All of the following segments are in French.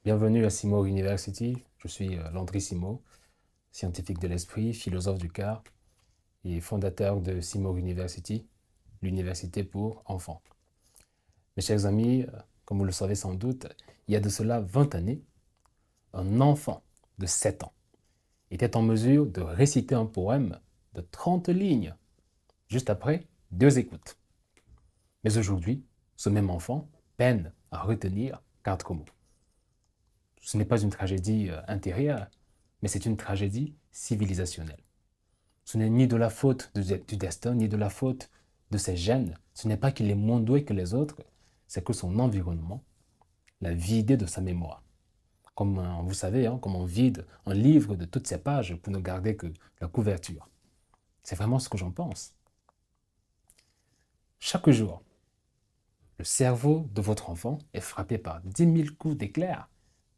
Bienvenue à Simo University. Je suis Landry Simo, scientifique de l'esprit, philosophe du cœur et fondateur de Simo University, l'université pour enfants. Mes chers amis, comme vous le savez sans doute, il y a de cela 20 années, un enfant de 7 ans était en mesure de réciter un poème de 30 lignes, juste après 2 écoutes. Mais aujourd'hui, ce même enfant peine à retenir 4 mots. Ce n'est pas une tragédie intérieure, mais c'est une tragédie civilisationnelle. Ce n'est ni de la faute du destin, ni de la faute de ses gènes. Ce n'est pas qu'il est moins doué que les autres, c'est que son environnement l'a vidé de sa mémoire. Comme vous savez, comme on vide un livre de toutes ses pages pour ne garder que la couverture. C'est vraiment ce que j'en pense. Chaque jour, le cerveau de votre enfant est frappé par 10 000 coups d'éclair,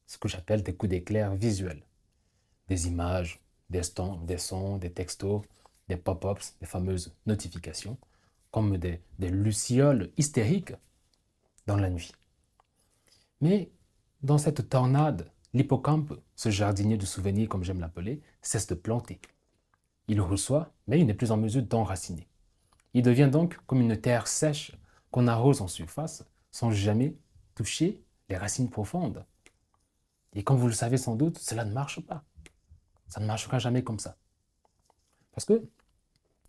ce que j'appelle des coups d'éclair visuels. Des images, des sons, des textos, des pop-ups, des fameuses notifications, comme des lucioles hystériques dans la nuit. Mais dans cette tornade, l'hippocampe, ce jardinier de souvenirs comme j'aime l'appeler, cesse de planter. Il reçoit, mais il n'est plus en mesure d'enraciner. Il devient donc comme une terre sèche qu'on arrose en surface sans jamais toucher les racines profondes. Et comme vous le savez sans doute, cela ne marche pas. Ça ne marchera jamais comme ça. Parce que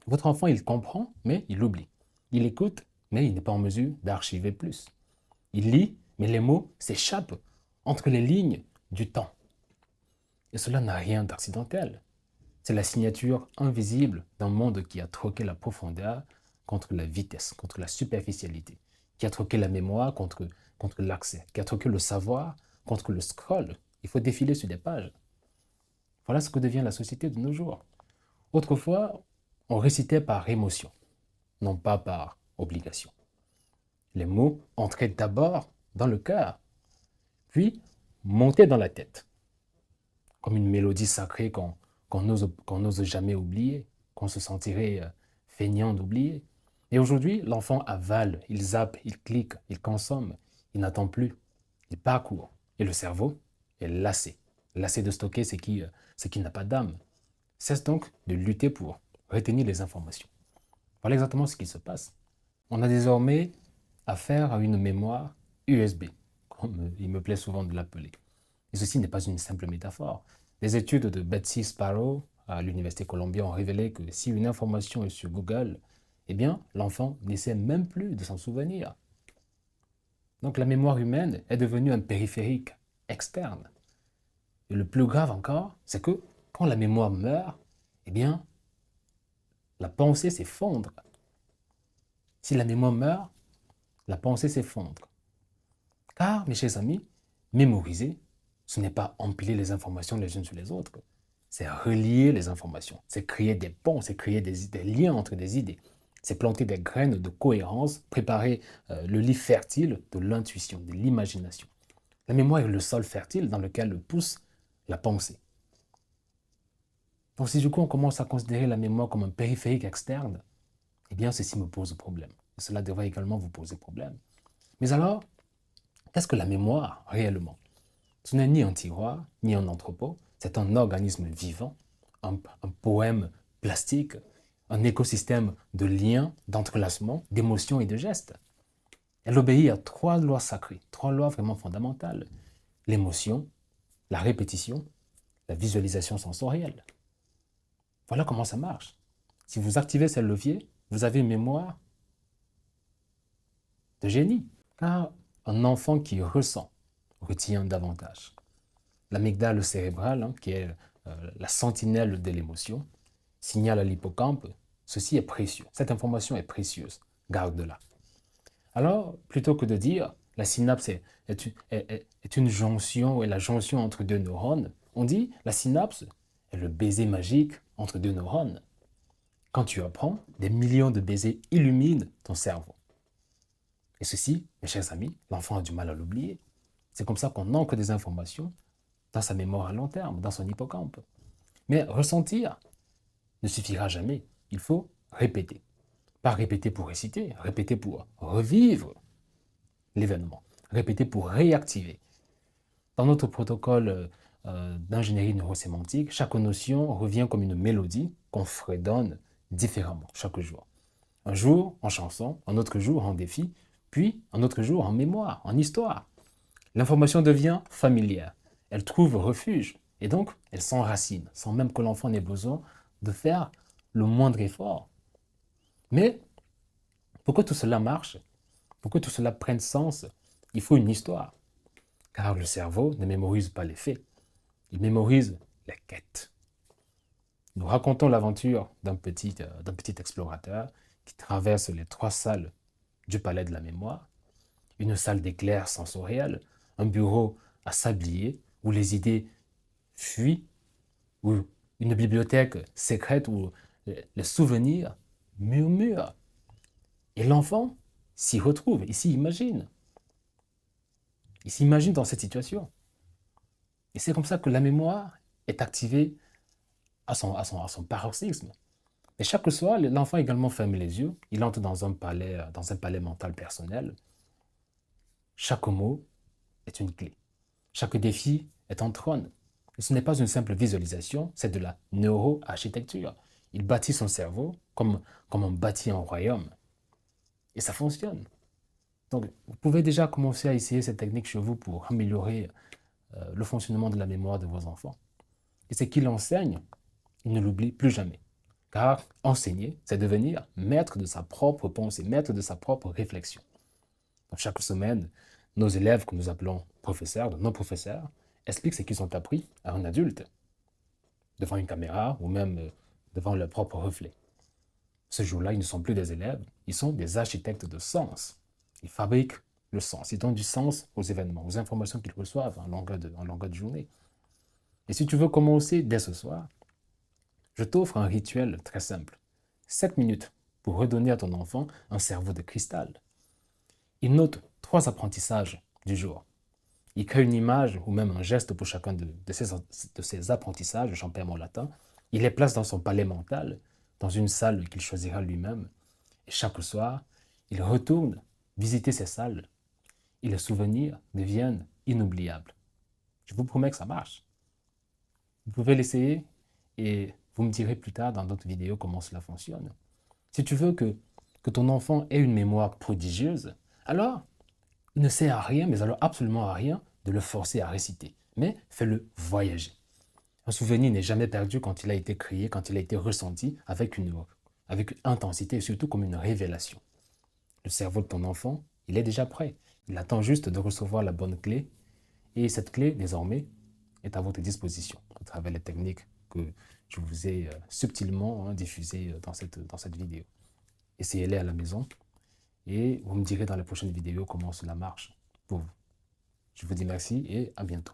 votre enfant, il comprend, mais il oublie. Il écoute, mais il n'est pas en mesure d'archiver plus. Il lit, mais les mots s'échappent entre les lignes du temps. Et cela n'a rien d'accidentel. C'est la signature invisible d'un monde qui a troqué la profondeur contre la vitesse, contre la superficialité, qui a troqué la mémoire contre l'accès, qui a troqué le savoir contre le scroll. Il faut défiler sur des pages. Voilà ce que devient la société de nos jours. Autrefois, on récitait par émotion, non pas par obligation. Les mots entraient d'abord dans le cœur, puis montaient dans la tête, comme une mélodie sacrée qu'on n'ose jamais oublier, qu'on se sentirait feignant d'oublier. Et aujourd'hui, l'enfant avale, il zappe, il clique, il consomme, il n'attend plus, il parcourt. Et le cerveau est lassé de stocker ce qui n'a pas d'âme. Cesse donc de lutter pour retenir les informations. Voilà exactement ce qui se passe. On a désormais affaire à une mémoire USB, comme il me plaît souvent de l'appeler. Et ceci n'est pas une simple métaphore. Les études de Betsy Sparrow à l'Université Columbia ont révélé que si une information est sur Google, eh bien, l'enfant n'essaie même plus de s'en souvenir. Donc la mémoire humaine est devenue un périphérique externe. Et le plus grave encore, c'est que quand la mémoire meurt, eh bien, la pensée s'effondre. Si la mémoire meurt, la pensée s'effondre. Car, mes chers amis, mémoriser, ce n'est pas empiler les informations les unes sur les autres, c'est relier les informations, c'est créer des ponts, c'est créer des liens entre des idées, c'est planter des graines de cohérence, préparer le lit fertile de l'intuition, de l'imagination. La mémoire est le sol fertile dans lequel pousse la pensée. Donc si du coup on commence à considérer la mémoire comme un périphérique externe, eh bien ceci me pose problème. Et cela devrait également vous poser problème. Mais alors, qu'est-ce que la mémoire réellement? Ce n'est ni un tiroir, ni un entrepôt, c'est un organisme vivant, un poème plastique, un écosystème de liens, d'entrelacements, d'émotions et de gestes. Elle obéit à 3 lois sacrées, 3 lois vraiment fondamentales. L'émotion, la répétition, la visualisation sensorielle. Voilà comment ça marche. Si vous activez ces leviers, vous avez une mémoire de génie. Car un enfant qui ressent retient davantage. L'amygdale cérébrale, qui est la sentinelle de l'émotion, signale à l'hippocampe, ceci est précieux, cette information est précieuse, garde-la. Alors, plutôt que de dire la synapse est une jonction, est la jonction entre 2 neurones, on dit la synapse est le baiser magique entre 2 neurones. Quand tu apprends, des millions de baisers illuminent ton cerveau. Et ceci, mes chers amis, l'enfant a du mal à l'oublier. C'est comme ça qu'on ancre des informations dans sa mémoire à long terme, dans son hippocampe. Mais ressentir ne suffira jamais. Il faut répéter. Pas répéter pour réciter, répéter pour revivre l'événement, répéter pour réactiver. Dans notre protocole d'ingénierie neurosémantique, chaque notion revient comme une mélodie qu'on fredonne différemment chaque jour. Un jour en chanson, un autre jour en défi, puis un autre jour en mémoire, en histoire. L'information devient familière, elle trouve refuge et donc elle s'enracine sans même que l'enfant n'ait besoin de faire le moindre effort. Mais pour que tout cela marche, pour que tout cela prenne sens, il faut une histoire. Car le cerveau ne mémorise pas les faits, il mémorise les quêtes. Nous racontons l'aventure d'un petit explorateur qui traverse les 3 salles du palais de la mémoire, une salle d'éclairs sensoriels, un bureau à sablier où les idées fuient, ou une bibliothèque secrète où les souvenirs murmurent. Et l'enfant s'y retrouve, il s'y imagine. Il s'imagine dans cette situation. Et c'est comme ça que la mémoire est activée à son paroxysme. Et chaque soir, l'enfant également ferme les yeux, il entre dans un palais mental personnel. Chaque mot est une clé. Chaque défi est un trône. Et ce n'est pas une simple visualisation, c'est de la neuroarchitecture. Il bâtit son cerveau comme on bâtit un royaume. Et ça fonctionne. Donc, vous pouvez déjà commencer à essayer cette technique chez vous pour améliorer le fonctionnement de la mémoire de vos enfants. Et ce qu'il enseigne, il ne l'oublie plus jamais. Car enseigner, c'est devenir maître de sa propre pensée, maître de sa propre réflexion. Donc, chaque semaine, nos élèves que nous appelons professeurs, nos professeurs, expliquent ce qu'ils ont appris à un adulte, devant une caméra ou même devant leur propre reflet. Ce jour-là, ils ne sont plus des élèves, ils sont des architectes de sens. Ils fabriquent le sens, ils donnent du sens aux événements, aux informations qu'ils reçoivent en longueur de journée. Et si tu veux commencer dès ce soir, je t'offre un rituel très simple. 7 minutes pour redonner à ton enfant un cerveau de cristal. Il note 3 apprentissages du jour. Il crée une image ou même un geste pour chacun de ces apprentissages, j'en perds mon latin. Il les place dans son palais mental, dans une salle qu'il choisira lui-même. Et chaque soir, il retourne visiter ces salles et les souvenirs deviennent inoubliables. Je vous promets que ça marche. Vous pouvez l'essayer et vous me direz plus tard dans d'autres vidéos comment cela fonctionne. Si tu veux que ton enfant ait une mémoire prodigieuse, alors il ne sert à rien, mais alors absolument à rien, de le forcer à réciter. Mais fais-le voyager. Un souvenir n'est jamais perdu quand il a été créé, quand il a été ressenti avec intensité et surtout comme une révélation. Le cerveau de ton enfant, il est déjà prêt. Il attend juste de recevoir la bonne clé et cette clé, désormais, est à votre disposition à travers les techniques que je vous ai subtilement diffusées dans cette vidéo. Essayez-les à la maison et vous me direz dans les prochaines vidéos comment cela marche pour vous. Je vous dis merci et à bientôt.